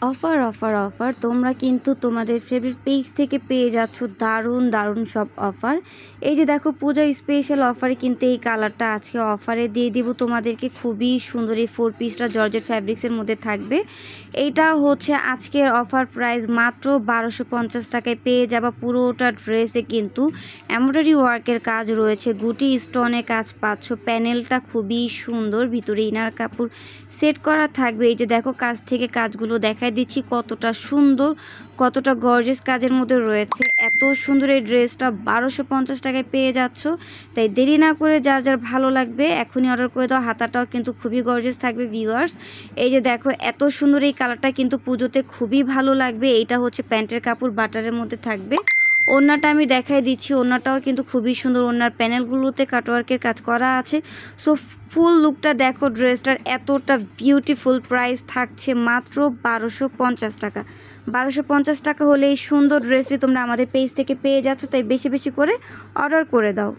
Offer offer offer তোমরা কিন্তু তোমাদের ফেভারিট পেজ থেকে পেয়ে যাচ্ছ দারুণ দারুণ সব অফার। এই যে দেখো পূজা স্পেশাল অফারে কিন্তু এই কালারটা আজকে অফারে দিয়ে দিব তোমাদেরকে। খুবই সুন্দর এই 4 পিসটা জর্জেট ফ্যাব্রিক্সের মধ্যে থাকবে। এইটা হচ্ছে আজকের অফার প্রাইস মাত্র 1250 টাকায় পেয়ে যাবা। পুরোটা ড্রেসে কিন্তু এমব্রয়ডারি ওয়ার্কের কাজ রয়েছে, গুটি স্টোনের কাজ পাচ্ছ। প্যানেলটা খুবই সুন্দর, ভিতরে ইনার কাপড় সেট করা থাকবে। এই যে দেখো কাজ থেকে কাজগুলো দেখাই দিচ্ছি কতটা সুন্দর, কতটা গর্জিয়াস কাজের মধ্যে রয়েছে। এত সুন্দর এই ড্রেসটা 1250 টাকায় পেয়ে যাচ্ছ। তাই দেরি না করে যার যার ভালো লাগবে এখনই অর্ডার করে দাও। হাতাটাও কিন্তু খুবই গর্জিয়াস থাকবে ভিউয়ার্স। এই যে দেখো এত সুন্দর এই কালারটা কিন্তু পুজোতে খুবই ভালো লাগবে। এইটা হচ্ছে প্যান্টের কাপড়, বাটারের মধ্যে থাকবে। ওড়নাটা আমি দেখাই দিচ্ছি, ওড়নাটাও কিন্তু খুবই সুন্দর। ওড়নার প্যানেলগুলোতে কাটওয়ার্কের কাজ করা আছে। সো ফুল লুকটা দেখো ড্রেসটার, এতটা বিউটিফুল। প্রাইস থাকছে মাত্র 1250 টাকা। 1250 টাকা হলে এই সুন্দর ড্রেসটি তোমরা আমাদের পেজ থেকে পেয়ে যাচ্ছ। তাই বেশি বেশি করে অর্ডার করে দাও।